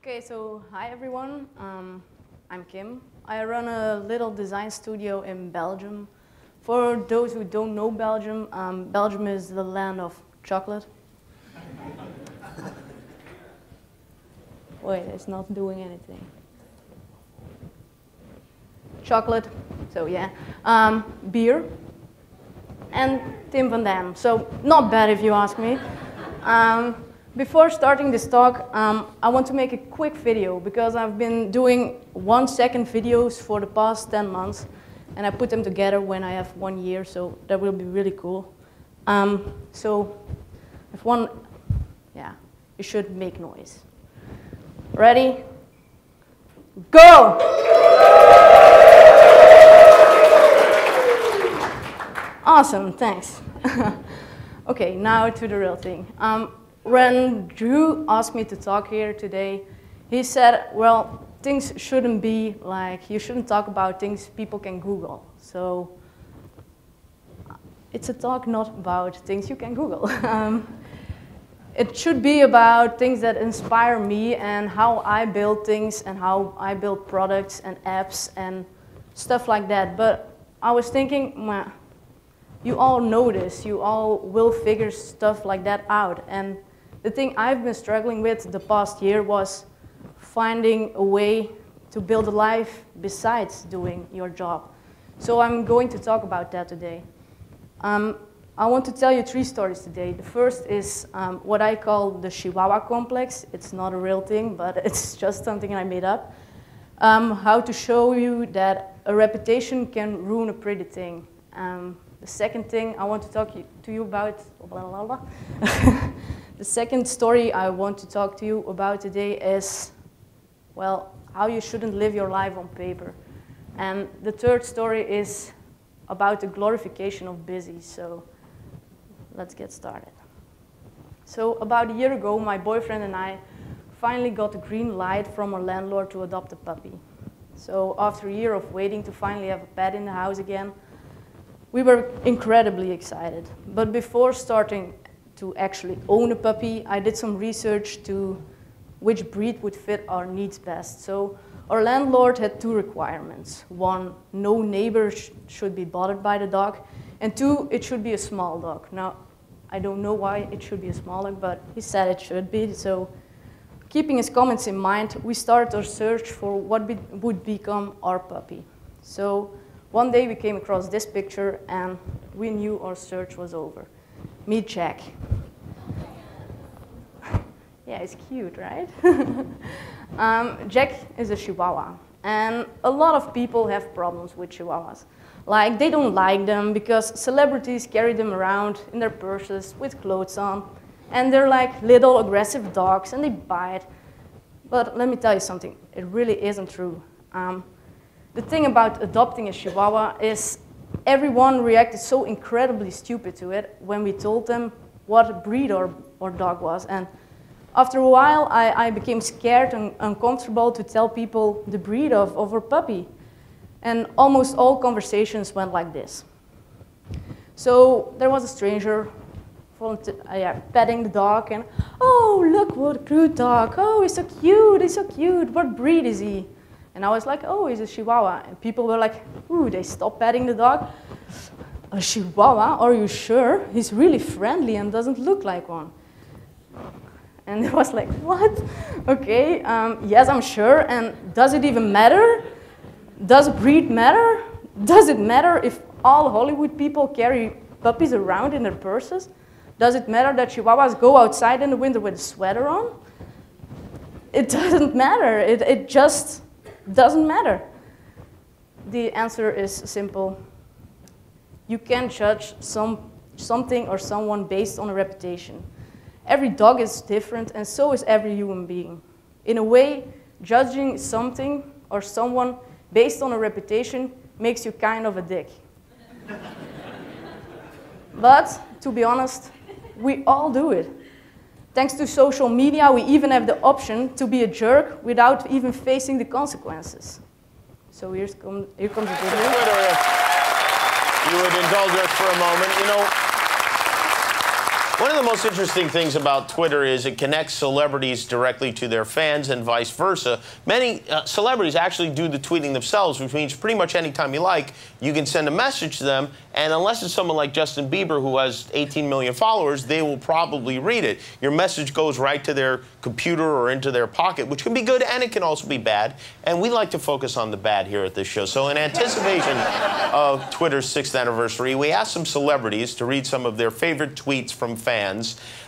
Okay, so hi everyone. I'm Kim. I run a little design studio in Belgium. For those who don't know Belgium, Belgium is the land of chocolate. Wait, it's not doing anything. Chocolate, so yeah. Beer, and Tim van Dam. So not bad if you ask me. Before starting this talk, I want to make a quick video because I've been doing 1-second videos for the past 10 months, and I put them together when I have 1 year, so that will be really cool. So if one, yeah, you should make noise. Ready? Go! Awesome, thanks. Okay, now to the real thing. When Drew asked me to talk here today, he said, well, things shouldn't be like, you shouldn't talk about things people can Google. So it's a talk not about things you can Google. It should be about things that inspire me and how I build things and how I build products and apps and stuff like that. But I was thinking, you all know this, you all will figure stuff like that out. And the thing I've been struggling with the past year was finding a way to build a life besides doing your job. So I'm going to talk about that today. I want to tell you 3 stories today. The first is what I call the Chihuahua complex. It's not a real thing, but it's just something I made up. How to show you that a reputation can ruin a pretty thing. The second thing I want to talk to you about, the second story I want to talk to you about today is, well, how you shouldn't live your life on paper. And the third story is about the glorification of busy. So let's get started. So about a year ago, my boyfriend and I finally got the green light from our landlord to adopt a puppy. So after a year of waiting to finally have a pet in the house again, we were incredibly excited. But before starting to actually own a puppy, I did some research to which breed would fit our needs best. So our landlord had 2 requirements. 1, no neighbors should be bothered by the dog. And 2, it should be a small dog. Now, I don't know why it should be a small dog, but he said it should be. So keeping his comments in mind, we started our search for what would become our puppy. So one day we came across this picture and we knew our search was over. Meet Jack. Yeah, it's cute, right? Jack is a Chihuahua, and a lot of people have problems with Chihuahuas. Like, they don't like them because celebrities carry them around in their purses with clothes on, and they're like little aggressive dogs and they bite. But let me tell you something, it really isn't true. The thing about adopting a Chihuahua is everyone reacted so incredibly stupid to it when we told them what breed our dog was. And after a while, I became scared and uncomfortable to tell people the breed of our puppy. And almost all conversations went like this. So there was a stranger petting the dog, and, oh, look what a cute dog. Oh, he's so cute, he's so cute. What breed is he? And I was like, oh, he's a Chihuahua. And people were like, ooh, they stopped petting the dog. A Chihuahua? Are you sure? He's really friendly and doesn't look like one. And it was like, what? Okay, yes, I'm sure. And does it even matter? Does breed matter? Does it matter if all Hollywood people carry puppies around in their purses? Does it matter that Chihuahuas go outside in the winter with a sweater on? It doesn't matter. It just doesn't matter. The answer is simple. You can't judge something or someone based on a reputation. Every dog is different, and so is every human being. In a way, judging something or someone based on a reputation makes you kind of a dick. But, to be honest, we all do it. Thanks to social media, we even have the option to be a jerk without even facing the consequences. So here comes the video. You would indulge us for a moment. You know, One of the most interesting things about Twitter is it connects celebrities directly to their fans and vice versa. Many celebrities actually do the tweeting themselves, which means pretty much anytime you like, you can send a message to them, and unless it's someone like Justin Bieber who has 18 million followers, they will probably read it. Your message goes right to their computer or into their pocket, which can be good and it can also be bad, and we like to focus on the bad here at this show. So in anticipation of Twitter's 6th anniversary, we asked some celebrities to read some of their favorite tweets from fans.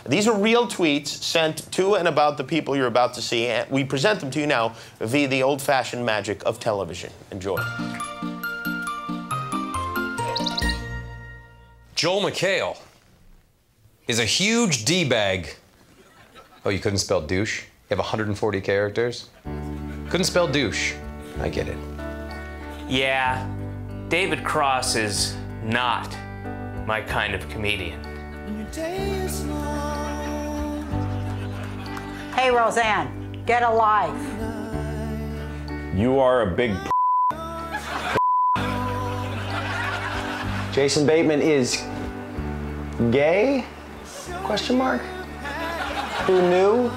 These are real tweets sent to and about the people you're about to see, and we present them to you now via the old-fashioned magic of television. Enjoy. Joel McHale is a huge D-bag. Oh, you couldn't spell douche? You have 140 characters? Couldn't spell douche. I get it. Yeah, David Cross is not my kind of comedian. Hey, Roseanne, get a life. You are a big Jason Bateman is gay? Question mark? Who knew?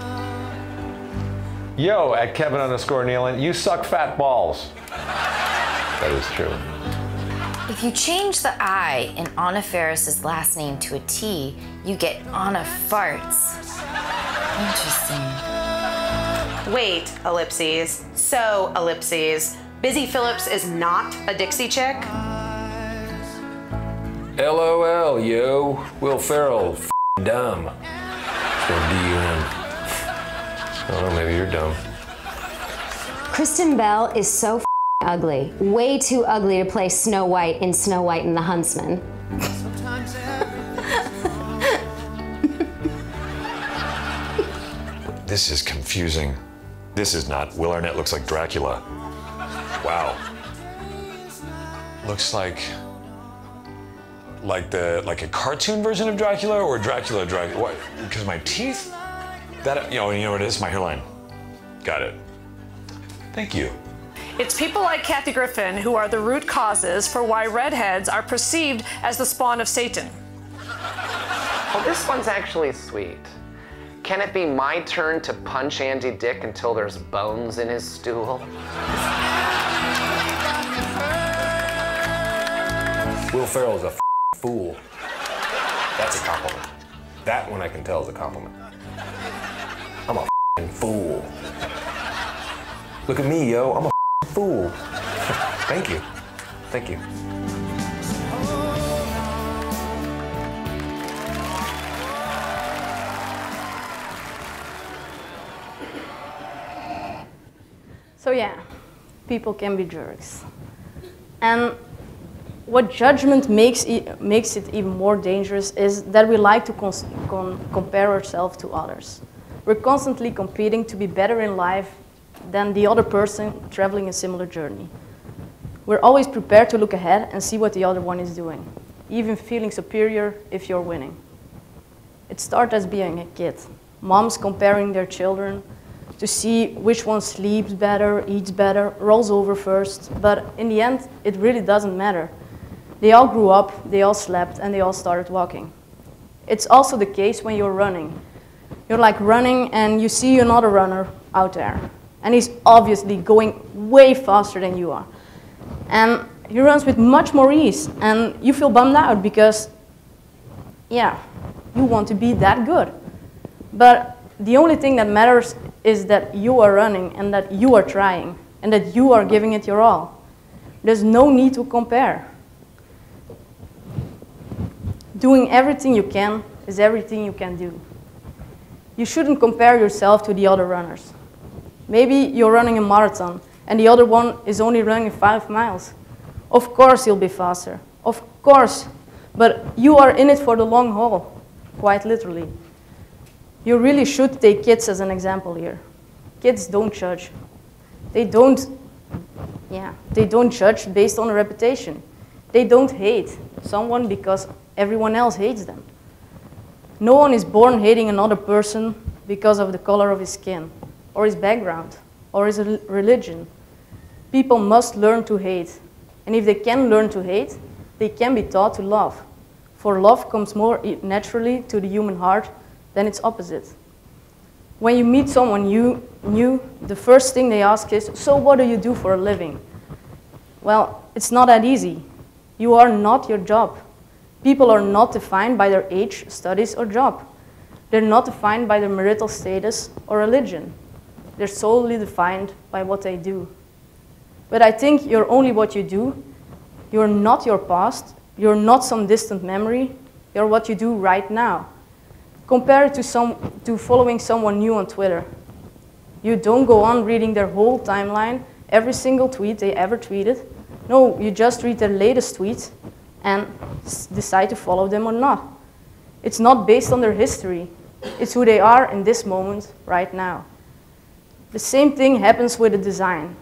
Yo, at Kevin_Nealon, you suck fat balls. That is true. If you change the I in Anna Faris's last name to a T, you get Anna Farts. Interesting. Wait, ellipses. So, ellipses. Busy Phillips is not a Dixie chick? LOL, yo. Will Ferrell, dumb. So D-U-M. I don't know, maybe you're dumb. Kristen Bell is so ugly. Way too ugly to play Snow White in Snow White and the Huntsman. This is confusing. This is not Will Arnett looks like Dracula. Wow. Looks like a cartoon version of Dracula or Dracula. What? Because my teeth? That, you know what it is? My hairline. Got it. Thank you. It's people like Kathy Griffin who are the root causes for why redheads are perceived as the spawn of Satan. Well, this one's actually sweet. Can it be my turn to punch Andy Dick until there's bones in his stool? Will Ferrell is a fool. That's a compliment. That one I can tell is a compliment. I'm a fool. Look at me, yo. I'm a fool. Thank you. Thank you. So yeah, people can be jerks. And what judgment makes it even more dangerous is that we like to compare ourselves to others. We're constantly competing to be better in life than the other person traveling a similar journey. We're always prepared to look ahead and see what the other one is doing, even feeling superior if you're winning. It starts as being a kid. Moms comparing their children to see which one sleeps better, eats better, rolls over first, but in the end, it really doesn't matter. They all grew up, they all slept, and they all started walking. It's also the case when you're running. You're like running and you see another runner out there, and he's obviously going way faster than you are. And he runs with much more ease, and you feel bummed out because, yeah, you want to be that good. But the only thing that matters is that you are running and that you are trying and that you are giving it your all. There's no need to compare. Doing everything you can is everything you can do. You shouldn't compare yourself to the other runners. Maybe you're running a marathon and the other one is only running 5 miles. Of course you'll be faster. Of course. But you are in it for the long haul, quite literally. You really should take kids as an example here. Kids don't judge. They don't judge based on a reputation. They don't hate someone because everyone else hates them. No one is born hating another person because of the color of his skin, or his background, or his religion. People must learn to hate. And if they can learn to hate, they can be taught to love. For love comes more naturally to the human heart than its opposite. When you meet someone new, the first thing they ask is, so what do you do for a living? Well, it's not that easy. You are not your job. People are not defined by their age, studies, or job. They're not defined by their marital status or religion. They're solely defined by what they do. But I think you're only what you do. You're not your past. You're not some distant memory. You're what you do right now. Compare it to following someone new on Twitter. You don't go on reading their whole timeline, every single tweet they ever tweeted. No, you just read their latest tweet and decide to follow them or not. It's not based on their history. It's who they are in this moment, right now. The same thing happens with a design.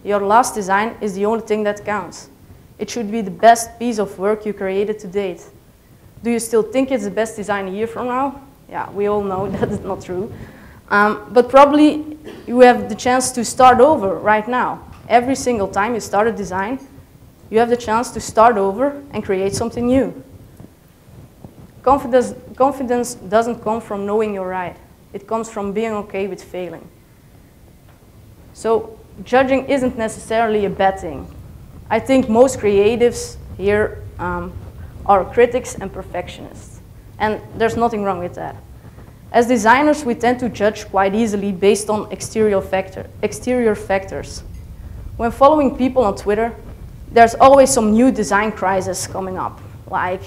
Your last design is the only thing that counts. It should be the best piece of work you created to date. Do you still think it's the best design a year from now? Yeah, we all know that is not true. But probably you have the chance to start over right now. Every single time you start a design, you have the chance to start over and create something new. Confidence doesn't come from knowing you're right. It comes from being okay with failing. So judging isn't necessarily a bad thing. I think most creatives here are critics and perfectionists. And there's nothing wrong with that. As designers, we tend to judge quite easily based on exterior factors. When following people on Twitter, there's always some new design crisis coming up. Like,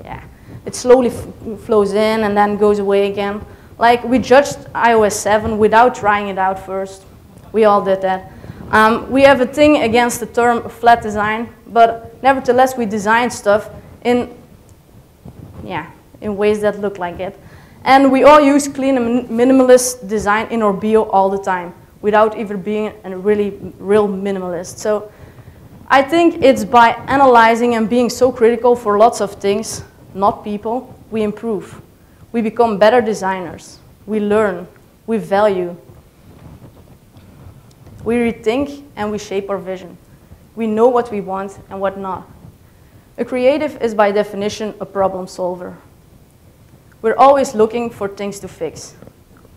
yeah, it slowly flows in and then goes away again. Like, we judged iOS 7 without trying it out first. We all did that. We have a thing against the term flat design, but nevertheless, we design stuff in ways that look like it. And we all use clean and minimalist design in our bio all the time, without even being a real minimalist. So I think it's by analyzing and being so critical for lots of things, not people, we improve. We become better designers. We learn. We value. We rethink and we shape our vision. We know what we want and what not. A creative is by definition a problem solver. We're always looking for things to fix.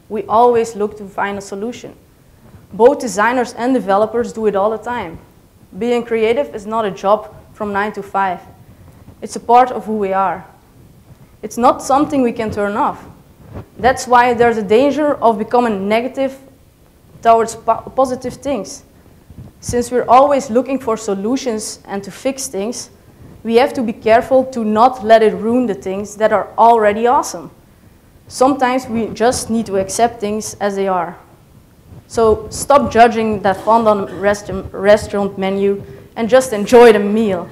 We always look to find a solution. Both designers and developers do it all the time. Being creative is not a job from 9 to 5. It's a part of who we are. It's not something we can turn off. That's why there's a danger of becoming negative towards positive things. Since we're always looking for solutions and to fix things, we have to be careful to not let it ruin the things that are already awesome. Sometimes we just need to accept things as they are. So stop judging that font on restaurant menu and just enjoy the meal.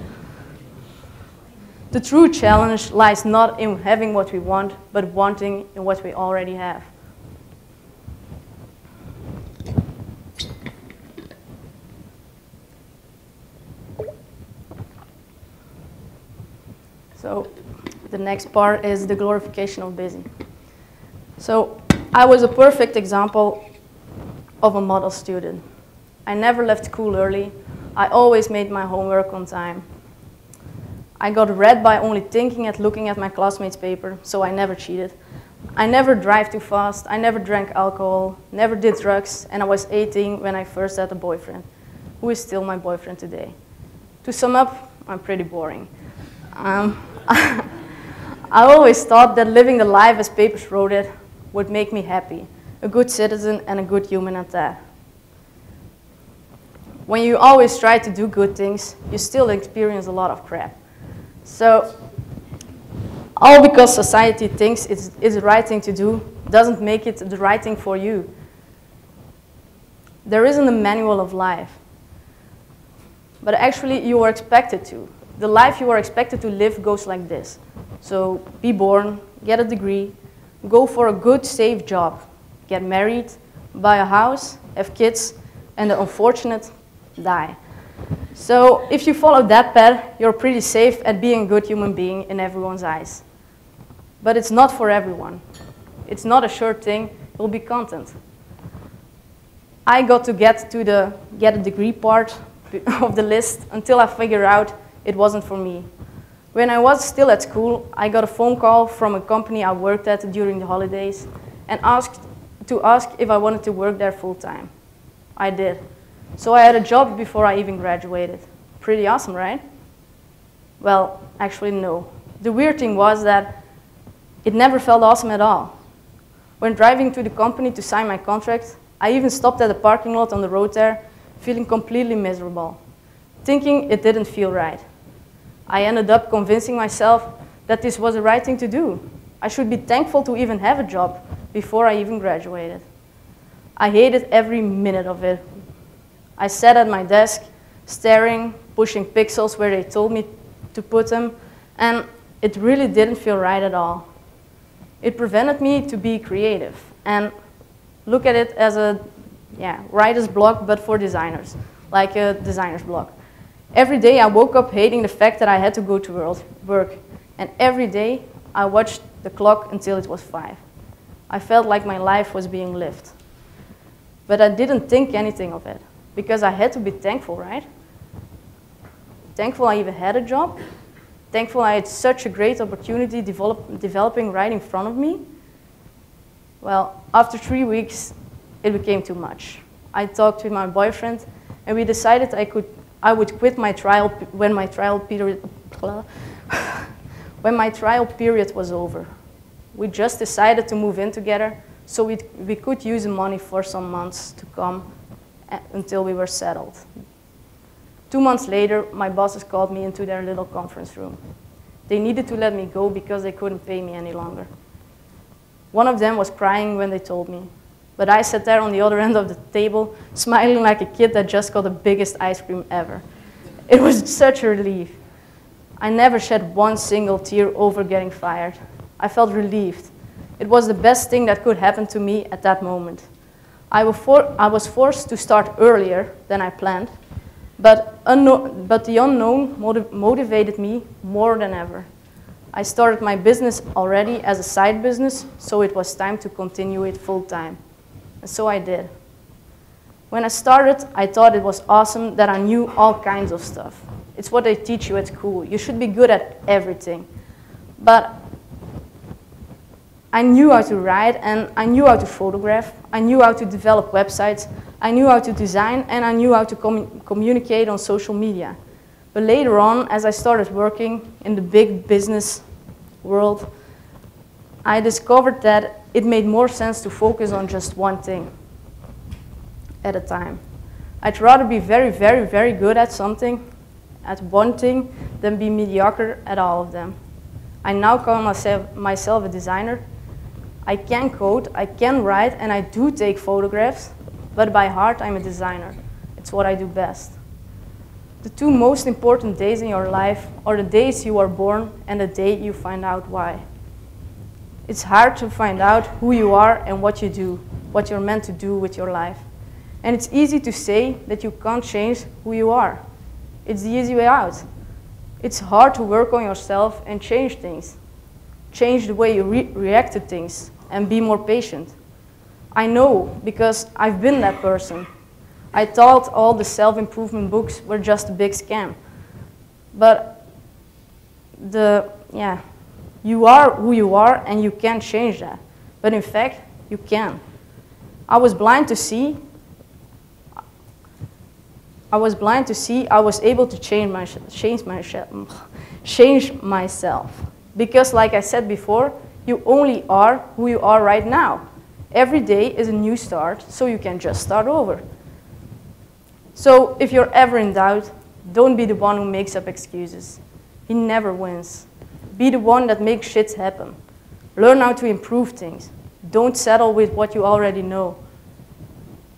The true challenge lies not in having what we want, but wanting in what we already have. So the next part is the glorification of busy. So I was a perfect example of a model student. I never left school early. I always made my homework on time. I got read by only thinking and looking at my classmates' paper, so I never cheated. I never drive too fast. I never drank alcohol, never did drugs, and I was 18 when I first had a boyfriend, who is still my boyfriend today. To sum up, I'm pretty boring. I always thought that living the life as papers wrote it would make me happy, a good citizen and a good human at that. When you always try to do good things, you still experience a lot of crap. So, all because society thinks it's the right thing to do doesn't make it the right thing for you. There isn't a manual of life, but actually you are expected to. The life you are expected to live goes like this. So be born, get a degree, go for a good, safe job, get married, buy a house, have kids, and the unfortunate, die. So if you follow that path, you're pretty safe at being a good human being in everyone's eyes. But it's not for everyone. It's not a sure thing, you'll be content. I got to get to the get a degree part of the list until I figured out it wasn't for me. When I was still at school, I got a phone call from a company I worked at during the holidays and asked if I wanted to work there full time. I did. So I had a job before I even graduated. Pretty awesome, right? Well, actually no. The weird thing was that it never felt awesome at all. When driving to the company to sign my contract, I even stopped at the parking lot on the road there, feeling completely miserable, thinking it didn't feel right. I ended up convincing myself that this was the right thing to do. I should be thankful to even have a job before I even graduated. I hated every minute of it. I sat at my desk, staring, pushing pixels where they told me to put them, and it really didn't feel right at all. It prevented me to be creative and look at it as a writer's block, but for designers, like a designer's block. Every day I woke up hating the fact that I had to go to work, and every day I watched the clock until it was 5. I felt like my life was being lived. But I didn't think anything of it, because I had to be thankful, right? Thankful I even had a job, thankful I had such a great opportunity developing right in front of me. Well, after 3 weeks, it became too much. I talked to my boyfriend, and we decided I would quit my trial when my trial period was over. We just decided to move in together so we could use the money for some months to come until we were settled. 2 months later, my bosses called me into their little conference room. They needed to let me go because they couldn't pay me any longer. One of them was crying when they told me, but I sat there on the other end of the table, smiling like a kid that just got the biggest ice cream ever. It was such a relief. I never shed one single tear over getting fired. I felt relieved. It was the best thing that could happen to me at that moment. I was forced to start earlier than I planned, but the unknown motivated me more than ever. I started my business already as a side business, so it was time to continue it full time. And so I did. When I started, I thought it was awesome that I knew all kinds of stuff. It's what they teach you at school. You should be good at everything. But I knew how to write, and I knew how to photograph. I knew how to develop websites. I knew how to design, and I knew how to communicate on social media. But later on, as I started working in the big business world, I discovered that it made more sense to focus on just one thing at a time. I'd rather be very, very, very good at something, at one thing, than be mediocre at all of them. I now call myself a designer. I can code, I can write, and I do take photographs, but by heart I'm a designer. It's what I do best. The 2 most important days in your life are the days you are born and the day you find out why. It's hard to find out who you are and what you do, what you're meant to do with your life. And it's easy to say that you can't change who you are. It's the easy way out. It's hard to work on yourself and change things. Change the way you react to things and be more patient. I know because I've been that person. I thought all the self-improvement books were just a big scam. But you are who you are and you can't change that. But in fact, you can. I was blind to see. I was able to change myself. Because like I said before, you only are who you are right now. Every day is a new start, so you can just start over. So if you're ever in doubt, don't be the one who makes up excuses. He never wins. Be the one that makes shit happen. Learn how to improve things. Don't settle with what you already know.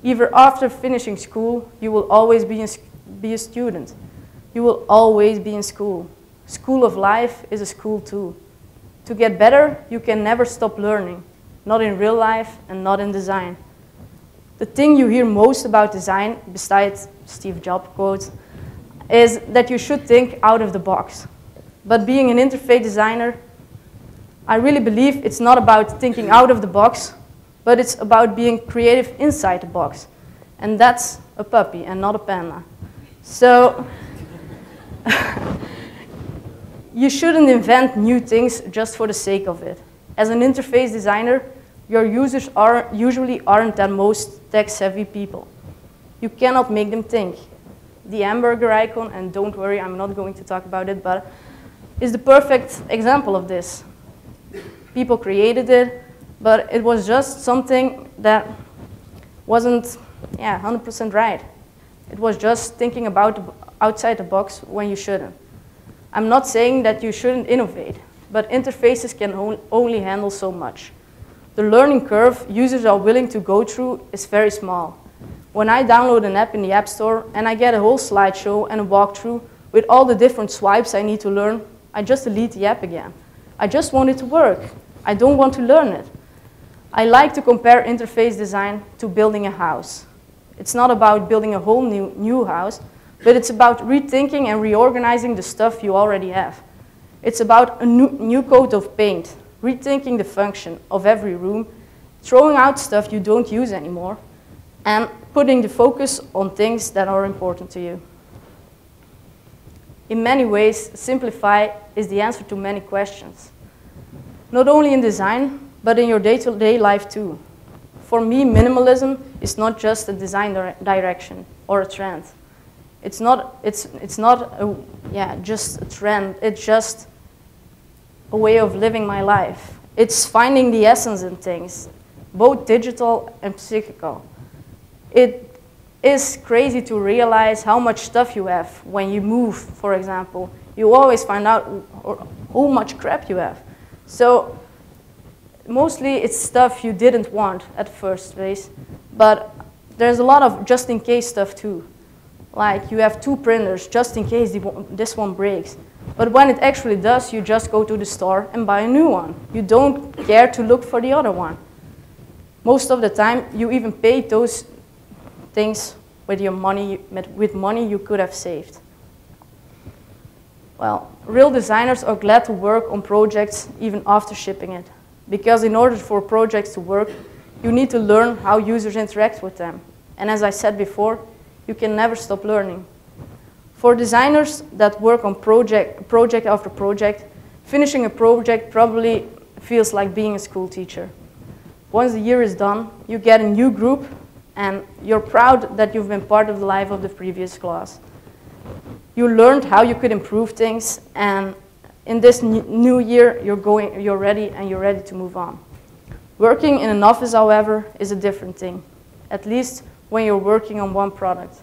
Even after finishing school, you will always be a student. You will always be in school. School of life is a school too. To get better, you can never stop learning. Not in real life and not in design. The thing you hear most about design, besides Steve Jobs quotes, is that you should think out of the box. But being an interface designer, I really believe it's not about thinking out of the box, but it's about being creative inside the box. And that's a puppy and not a panda. So you shouldn't invent new things just for the sake of it. As an interface designer, your users usually aren't the most tech-savvy people. You cannot make them think. The hamburger icon, and don't worry, I'm not going to talk about it, but is the perfect example of this. People created it, but it was just something that wasn't 100% right. It was just thinking about outside the box when you shouldn't. I'm not saying that you shouldn't innovate, but interfaces can only handle so much. The learning curve users are willing to go through is very small. When I download an app in the App Store and I get a whole slideshow and a walkthrough with all the different swipes I need to learn, I just delete the app again. I just want it to work. I don't want to learn it. I like to compare interface design to building a house. It's not about building a whole new house, but it's about rethinking and reorganizing the stuff you already have. It's about a new coat of paint, rethinking the function of every room, throwing out stuff you don't use anymore, and putting the focus on things that are important to you. In many ways, simplify is the answer to many questions. Not only in design, but in your day-to-day life too. For me, minimalism is not just a design direction or a trend. It's not just a trend. It's just a way of living my life. It's finding the essence in things, both digital and psychical. It is crazy to realize how much stuff you have when you move, for example. You always find out how much crap you have. So mostly it's stuff you didn't want at first place, but there's a lot of just-in-case stuff too. Like you have 2 printers just in case this one breaks. But when it actually does, you just go to the store and buy a new one. You don't care to look for the other one. Most of the time, you even pay those things with your money, with money you could have saved. Well, real designers are glad to work on projects even after shipping it. Because in order for projects to work, you need to learn how users interact with them. And as I said before, you can never stop learning. For designers that work on project after project, finishing a project probably feels like being a school teacher. Once the year is done, you get a new group, and you're proud that you've been part of the life of the previous class. You learned how you could improve things, and in this new year, you're ready to move on. Working in an office, however, is a different thing, at least when you're working on one product.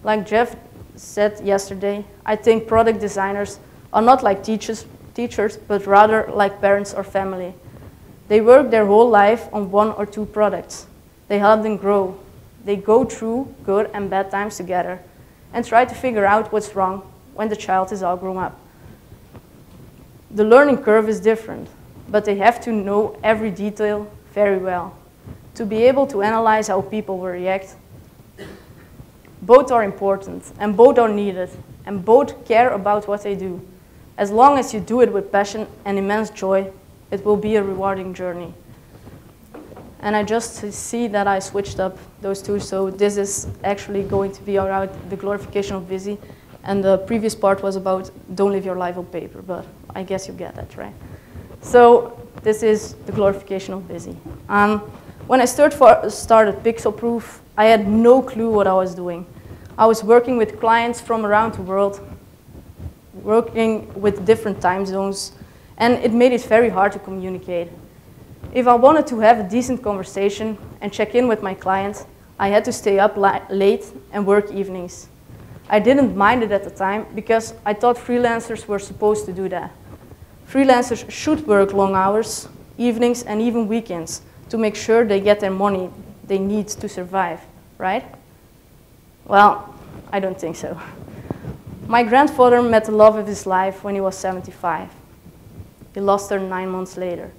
Like Jeff said yesterday, I think product designers are not like teachers, but rather like parents or family. They work their whole life on 1 or 2 products. They help them grow. They go through good and bad times together and try to figure out what's wrong when the child is all grown up. The learning curve is different, but they have to know every detail very well to be able to analyze how people will react. Both are important, and both are needed, and both care about what they do. As long as you do it with passion and immense joy, it will be a rewarding journey. And I just see that I switched up those 2, so this is actually going to be about the glorification of busy, and the previous part was about don't live your life on paper, but I guess you get that, right? So this is the glorification of busy. When I started Pixel Proof, I had no clue what I was doing. I was working with clients from around the world, working with different time zones, and it made it very hard to communicate. If I wanted to have a decent conversation and check in with my clients, I had to stay up late and work evenings. I didn't mind it at the time because I thought freelancers were supposed to do that. Freelancers should work long hours, evenings, and even weekends to make sure they get their money they need to survive, right? Well, I don't think so. My grandfather met the love of his life when he was 75. He lost her 9 months later.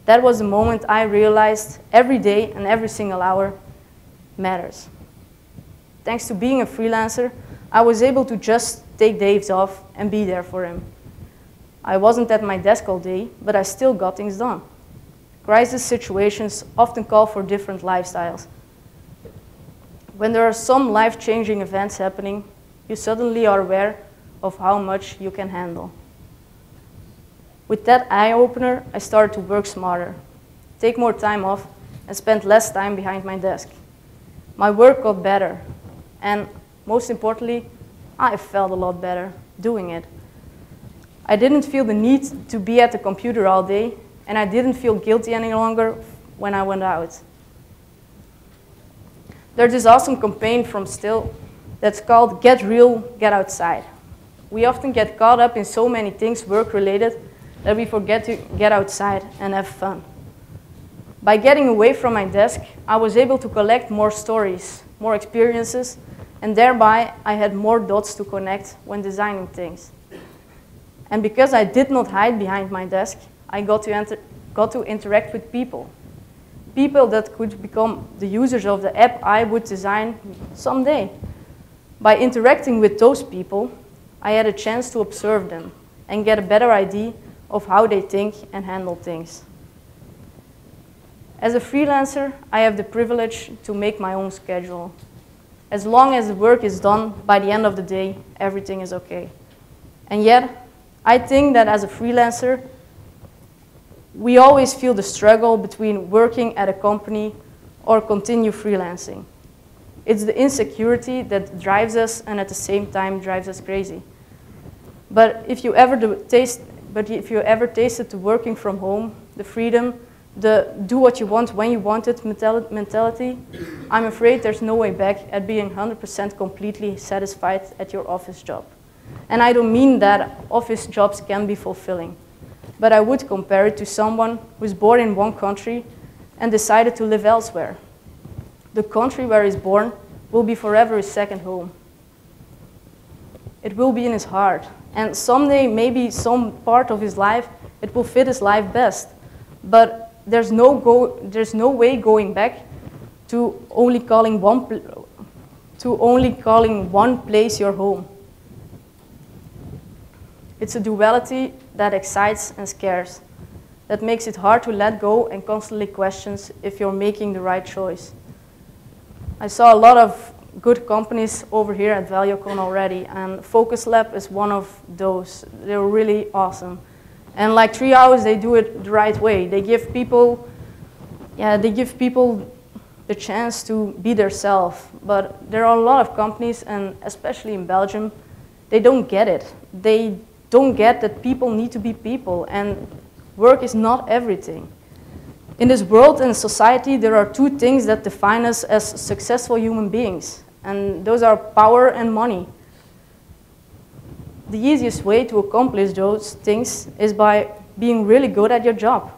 That was the moment I realized every day and every single hour matters. Thanks to being a freelancer, I was able to just take days off and be there for him. I wasn't at my desk all day, but I still got things done. Crisis situations often call for different lifestyles. When there are some life-changing events happening, you suddenly are aware of how much you can handle. With that eye-opener, I started to work smarter, take more time off, and spend less time behind my desk. My work got better, and most importantly, I felt a lot better doing it. I didn't feel the need to be at the computer all day, and I didn't feel guilty any longer when I went out. There's this awesome campaign from Still that's called Get Real, Get Outside. We often get caught up in so many things work-related that we forget to get outside and have fun. By getting away from my desk, I was able to collect more stories, more experiences, and thereby I had more dots to connect when designing things. And because I did not hide behind my desk, I got to interact with people. People that could become the users of the app I would design someday. By interacting with those people, I had a chance to observe them and get a better idea of how they think and handle things. As a freelancer, I have the privilege to make my own schedule. As long as the work is done, by the end of the day, everything is okay. And yet, I think that as a freelancer, we always feel the struggle between working at a company or continue freelancing. It's the insecurity that drives us and at the same time drives us crazy. But if you ever tasted the working from home, the freedom, the do what you want when you want it mentality, I'm afraid there's no way back at being 100% completely satisfied at your office job. And I don't mean that office jobs can be fulfilling, but I would compare it to someone who's born in one country and decided to live elsewhere. The country where he's born will be forever his second home. It will be in his heart, and someday, maybe some part of his life, it will fit his life best. But there's no way going back to only calling one place your home. It's a duality that excites and scares, that makes it hard to let go and constantly questions if you're making the right choice. I saw a lot of good companies over here at Valio Con already, and Focus Lab is one of those. They're really awesome. And like 3 hours, they do it the right way. They give people, the chance to be themselves. But there are a lot of companies, and especially in Belgium, they don't get it. They don't get that people need to be people, and work is not everything. In this world and society, there are two things that define us as successful human beings, and those are power and money. The easiest way to accomplish those things is by being really good at your job.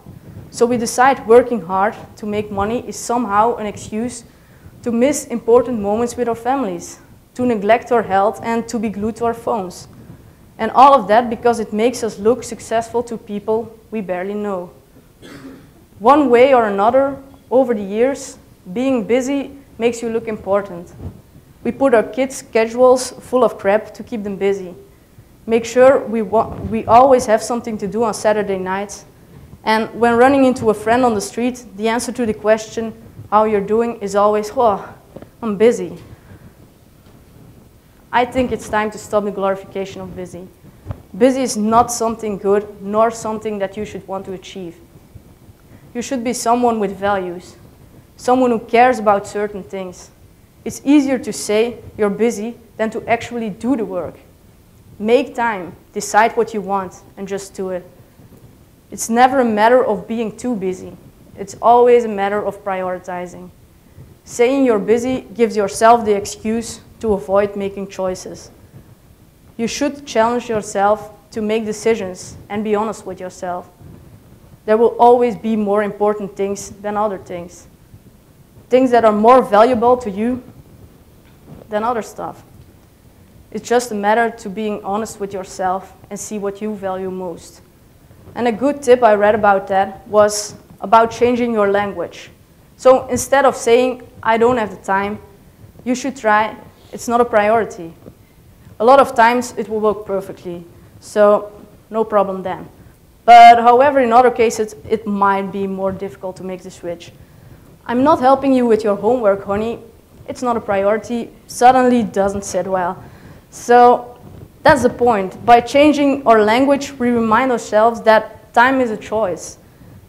So we decide working hard to make money is somehow an excuse to miss important moments with our families, to neglect our health, and to be glued to our phones. And all of that because it makes us look successful to people we barely know. One way or another, over the years, being busy makes you look important. We put our kids' schedules full of crap to keep them busy. Make sure we always have something to do on Saturday nights. And when running into a friend on the street, the answer to the question, how you're doing, is always, oh, I'm busy. I think it's time to stop the glorification of busy. Busy is not something good, nor something that you should want to achieve. You should be someone with values, someone who cares about certain things. It's easier to say you're busy than to actually do the work. Make time, decide what you want, and just do it. It's never a matter of being too busy. It's always a matter of prioritizing. Saying you're busy gives yourself the excuse to avoid making choices. You should challenge yourself to make decisions and be honest with yourself. There will always be more important things than other things. Things that are more valuable to you than other stuff. It's just a matter to being honest with yourself and see what you value most. And a good tip I read about that was about changing your language. So instead of saying, I don't have the time, you should try, it's not a priority. A lot of times it will work perfectly, so no problem then. But however, in other cases, it might be more difficult to make the switch. I'm not helping you with your homework, honey. It's not a priority, suddenly doesn't sit well. So that's the point. By changing our language, we remind ourselves that time is a choice.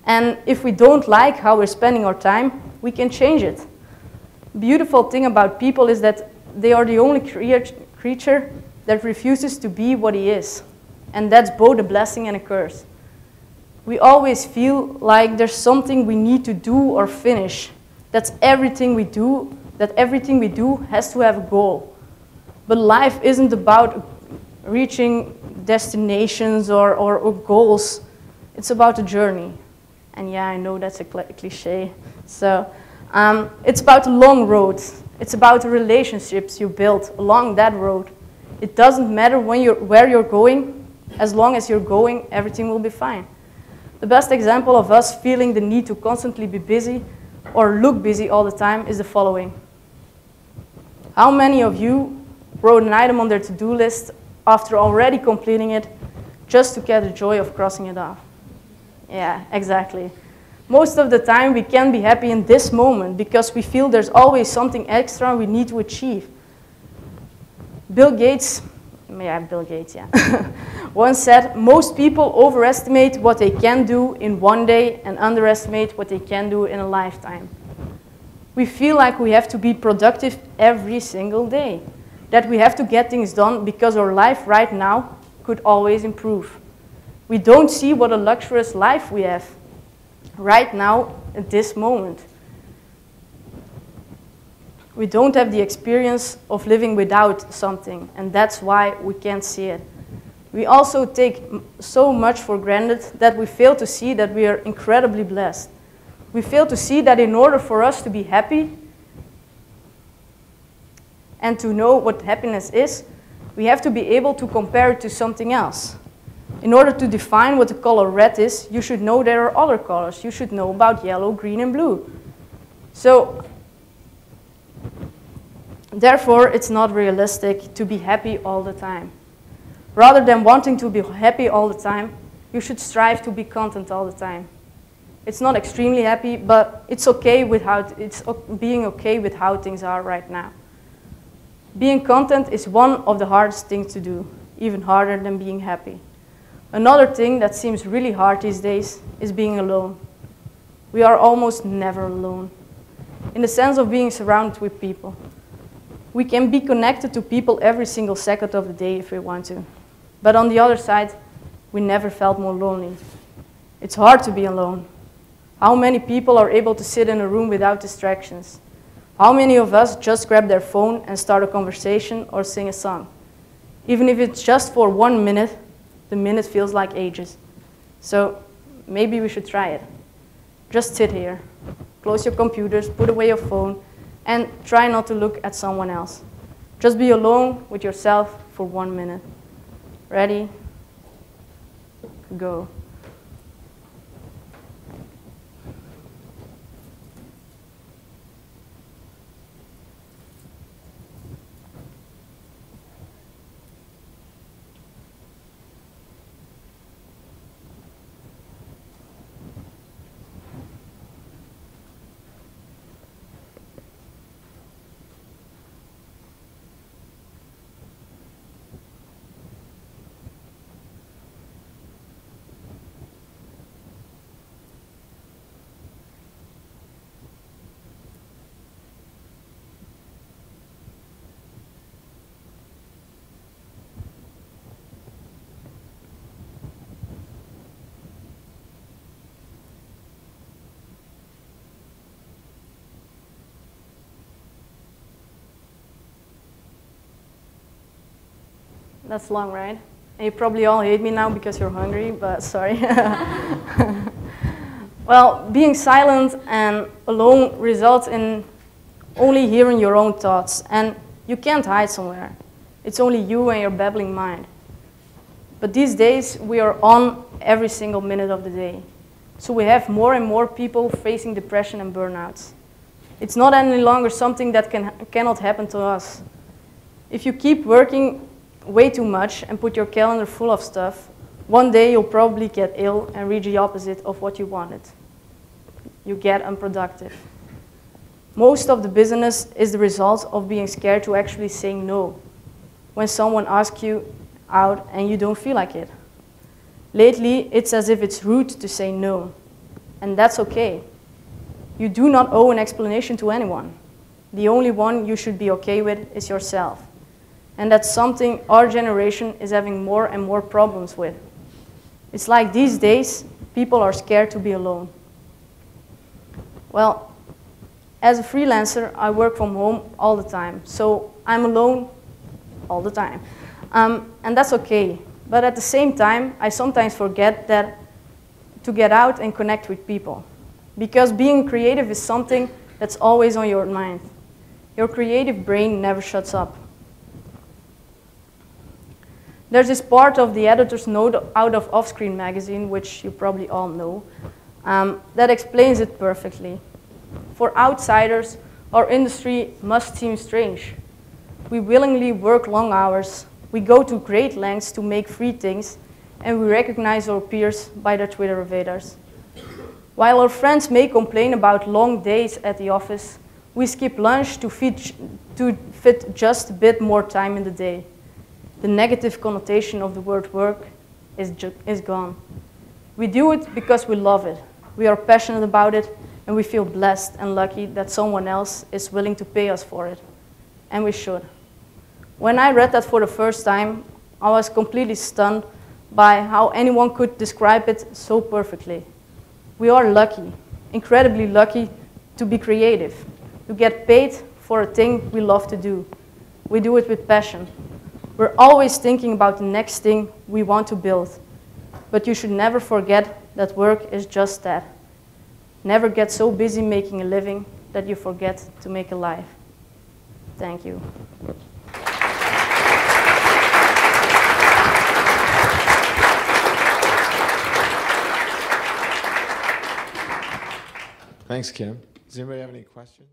And if we don't like how we're spending our time, we can change it. Beautiful thing about people is that they are the only creature that refuses to be what he is. And that's both a blessing and a curse. We always feel like there's something we need to do or finish. That's everything we do, that everything we do has to have a goal. But life isn't about reaching destinations or goals. It's about a journey. And yeah, I know that's a cliche. So it's about a long road. It's about the relationships you build along that road. It doesn't matter where you're going. As long as you're going, everything will be fine. The best example of us feeling the need to constantly be busy or look busy all the time is the following. How many of you wrote an item on their to-do list after already completing it just to get the joy of crossing it off? Yeah, exactly. Most of the time we can be happy in this moment because we feel there's always something extra we need to achieve. Bill Gates, once said, most people overestimate what they can do in one day and underestimate what they can do in a lifetime. We feel like we have to be productive every single day, that we have to get things done because our life right now could always improve. We don't see what a luxurious life we have right now at this moment. We don't have the experience of living without something, and that's why we can't see it. We also take so much for granted that we fail to see that we are incredibly blessed. We fail to see that in order for us to be happy and to know what happiness is, we have to be able to compare it to something else. In order to define what the color red is, you should know there are other colors. You should know about yellow, green, and blue. So, therefore, it's not realistic to be happy all the time. Rather than wanting to be happy all the time, you should strive to be content all the time. It's not extremely happy, but it's okay with being okay with how things are right now. Being content is one of the hardest things to do, even harder than being happy. Another thing that seems really hard these days is being alone. We are almost never alone, in the sense of being surrounded with people. We can be connected to people every single second of the day if we want to. But on the other side, we never felt more lonely. It's hard to be alone. How many people are able to sit in a room without distractions? How many of us just grab their phone and start a conversation or sing a song? Even if it's just for 1 minute, the minute feels like ages. So maybe we should try it. Just sit here, close your computers, put away your phone, and try not to look at someone else. Just be alone with yourself for 1 minute. Ready? Go. That's long, right? And you probably all hate me now because you're hungry, but sorry. Well, being silent and alone results in only hearing your own thoughts, and you can't hide somewhere. It's only you and your babbling mind. But these days, we are on every single minute of the day. So we have more and more people facing depression and burnouts. It's not any longer something that cannot happen to us. If you keep working way too much and put your calendar full of stuff, one day you'll probably get ill and reach the opposite of what you wanted. You get unproductive. Most of the business is the result of being scared to actually say no when someone asks you out and you don't feel like it. Lately, it's as if it's rude to say no, and that's okay. You do not owe an explanation to anyone. The only one you should be okay with is yourself. And that's something our generation is having more and more problems with. It's like these days, people are scared to be alone. Well, as a freelancer, I work from home all the time, so I'm alone all the time. And that's okay. But at the same time, I sometimes forget that to get out and connect with people. Because being creative is something that's always on your mind. Your creative brain never shuts up. There's this part of the editor's note out of Offscreen magazine, which you probably all know, that explains it perfectly. For outsiders, our industry must seem strange. We willingly work long hours, we go to great lengths to make free things, and we recognize our peers by their Twitter avatars. While our friends may complain about long days at the office, we skip lunch to fit just a bit more time in the day. The negative connotation of the word work is gone. We do it because we love it. We are passionate about it, and we feel blessed and lucky that someone else is willing to pay us for it. And we should. When I read that for the first time, I was completely stunned by how anyone could describe it so perfectly. We are lucky, incredibly lucky, to be creative, to get paid for a thing we love to do. We do it with passion. We're always thinking about the next thing we want to build. But you should never forget that work is just that. Never get so busy making a living that you forget to make a life. Thank you. Thanks, Kim. Does anybody have any questions?